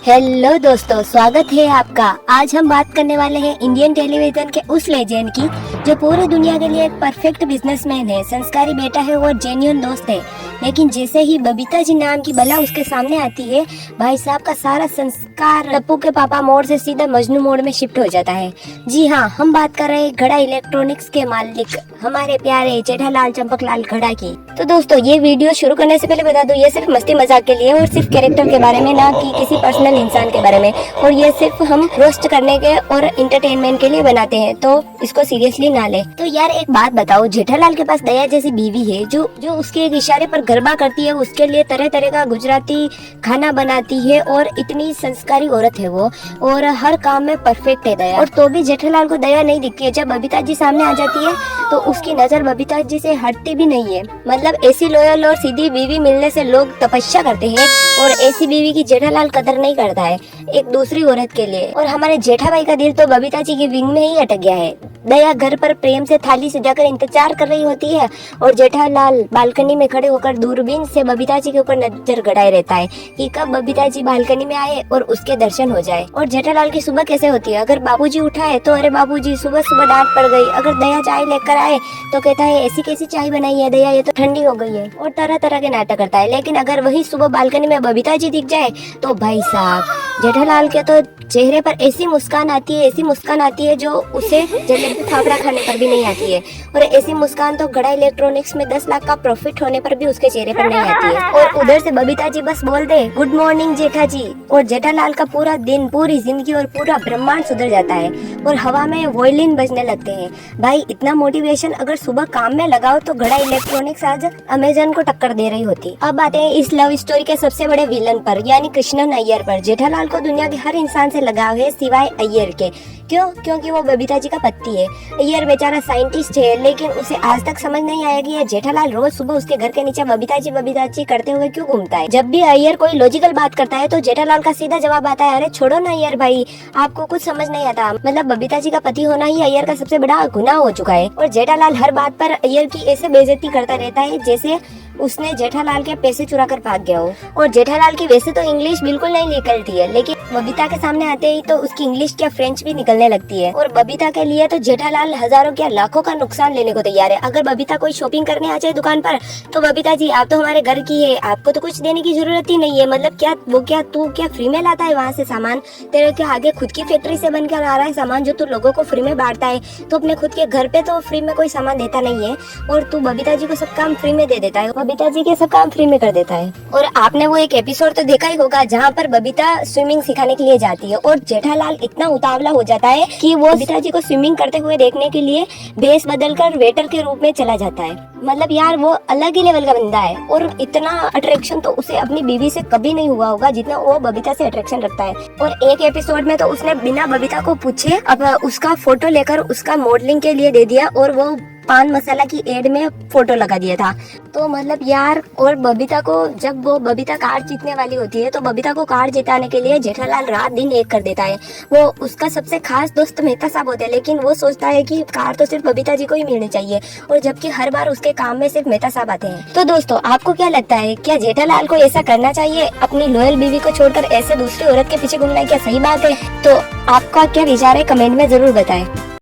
Hello दोस्तों, स्वागत है आपका। आज हम बात करने वाले हैं इंडियन टेलीविजन के उस लेजेंड की जो पूरी दुनिया के लिए एक परफेक्ट बिजनेसमैन है, संस्कारी बेटा है और जेन्युइन दोस्त है। लेकिन जैसे ही बबीता जी नाम की बला उसके सामने आती है, भाई साहब का सारा संस्कार टप्पू के पापा मोड से सीधा मजनू मोड में शिफ्ट हो जाता है। जी हाँ, हम बात कर रहे हैं घड़ा इलेक्ट्रॉनिक्स के मालिक हमारे प्यारे जेठालाल चंपकलाल घड़ा की। तो दोस्तों, ये वीडियो शुरू करने से पहले बता दूं, ये सिर्फ मस्ती मजाक के लिए और सिर्फ कैरेक्टर के बारे में, ना कि किसी पर्सनल इंसान के बारे में। और ये सिर्फ हम रोस्ट करने के और इंटरटेनमेंट के लिए बनाते हैं, तो इसको सीरियसली ना ले। तो यार एक बात बताओ, जेठालाल के पास दया जैसी बीवी है जो उसके एक इशारे पर गरबा करती है, उसके लिए तरह तरह का गुजराती खाना बनाती है और इतनी संस्कारी औरत है वो, और हर काम में परफेक्ट है दया। और तो भी जेठालाल को दया नहीं दिखती है। जब बबीता जी सामने आ जाती है तो उसकी नजर बबीता जी से हटती भी नहीं है। मतलब ऐसी लॉयल और सीधी बीवी मिलने से लोग तपस्या करते हैं, और ऐसी बीवी की जेठालाल कदर नहीं करता है एक दूसरी औरत के लिए। और हमारे जेठा भाई का दिल तो बबीता जी की विंग में ही अटक गया है। दया घर पर प्रेम से थाली सजाकर इंतजार कर रही होती है, और जेठालाल बालकनी में खड़े होकर दूरबीन से बबीता जी के ऊपर नजर गड़ाए रहता है कि कब बबीता जी बालकनी में आए और उसके दर्शन हो जाए। और जेठालाल की सुबह कैसे होती है, अगर बाबूजी उठाए तो अरे बाबूजी सुबह सुबह डांट पड़ गई। अगर दया चाय लेकर आए तो कहता है ऐसी कैसी चाय बनाई है दया, ये तो ठंडी हो गई है, और तरह तरह के नाटक करता है। लेकिन अगर वही सुबह बालकनी में बबीता जी दिख जाए तो भाई साहब जेठालाल के तो चेहरे पर ऐसी मुस्कान आती है जो उसे जलेबी फाफड़ा खाने पर भी नहीं आती है। और ऐसी मुस्कान तो घड़ा इलेक्ट्रॉनिक्स में 10 लाख का प्रॉफिट होने पर भी उसके चेहरे पर नहीं आती है। और उधर से बबीता जी बस बोल दे गुड मॉर्निंग जेठा जी, और जेठालाल का पूरा दिन, पूरी जिंदगी और पूरा ब्रह्मांड सुधर जाता है, और हवा में वॉयलिन बजने लगते हैं। भाई इतना मोटिवेशन अगर सुबह काम में लगाओ तो घड़ा इलेक्ट्रॉनिक्स आज अमेजन को टक्कर दे रही होती। अब आते हैं इस लव स्टोरी के सबसे बड़े विलन पर, यानी कृष्णन अय्यर पर। जेठालाल को दुनिया के हर इंसान से लगाव है सिवाय अय्यर के। क्यों? क्योंकि वो बबीता जी का पति है। अय्यर बेचारा साइंटिस्ट है, लेकिन उसे आज तक समझ नहीं आया कि ये जेठालाल रोज सुबह उसके घर के नीचे बबीता जी करते हुए क्यों घूमता है। जब भी अय्यर कोई लॉजिकल बात करता है तो जेठालाल का सीधा जवाब आता है, अरे छोड़ो ना अय्यर भाई, आपको कुछ समझ नहीं आता। मतलब बबीता जी का पति होना ही अय्यर का सबसे बड़ा गुनाह हो चुका है। और जेठालाल हर बात पर अय्यर की ऐसे बेइज्जती करता रहता है जैसे उसने जेठालाल के पैसे चुरा कर भाग गया हो। और जेठालाल की वैसे तो इंग्लिश बिल्कुल नहीं निकलती है, लेकिन बबीता के सामने आते ही तो उसकी इंग्लिश क्या फ्रेंच भी निकलने लगती है। और बबीता के लिए तो जेठालाल हजारों क्या लाखों का नुकसान लेने को तैयार है। अगर बबीता कोई शॉपिंग करने आ जाए दुकान पर तो बबीता जी आप तो हमारे घर की है, आपको तो कुछ देने की जरूरत ही नहीं है। मतलब क्या तू क्या फ्री में लाता है वहाँ से सामान? तेरे क्या आगे खुद की फैक्ट्री से बनकर आ रहा है सामान जो तू लोगों को फ्री में बांटता है? तो अपने खुद के घर पे तो फ्री में कोई सामान देता नहीं है, और तू बबीता जी को सब काम फ्री में दे देता है, बबीता जी के सब काम फ्री में कर देता है। और आपने वो एक एपिसोड तो देखा ही होगा जहाँ पर बबीता स्विमिंग सिखाने के लिए जाती है, और जेठालाल इतना उतावला हो जाता है कि वो बबीता जी को स्विमिंग करते हुए देखने के लिए भेस बदलकर वेटर के रूप में चला जाता है। मतलब यार वो अलग ही लेवल का बंदा है, और इतना अट्रैक्शन तो उसे अपनी बीवी से कभी नहीं हुआ होगा जितना वो बबीता से अट्रैक्शन रखता है। और एक एपिसोड में तो उसने बिना बबीता को पूछे अब उसका फोटो लेकर उसका मॉडलिंग के लिए दे दिया, और वो पान मसाला की एड में फोटो लगा दिया था। तो मतलब यार, और बबीता को जब वो बबीता कार जीतने वाली होती है तो बबीता को कार जिताने के लिए जेठालाल रात दिन एक कर देता है। वो उसका सबसे खास दोस्त मेहता साहब होते हैं, लेकिन वो सोचता है कि कार तो सिर्फ बबीता जी को ही मिलनी चाहिए, और जबकि हर बार उसके काम में सिर्फ मेहता साहब आते हैं। तो दोस्तों, आपको क्या लगता है, क्या जेठालाल को ऐसा करना चाहिए? अपनी लॉयल बीवी को छोड़कर ऐसे दूसरी औरत के पीछे घूमना क्या सही बात है? तो आपका क्या विचार है, कमेंट में जरूर बताएं।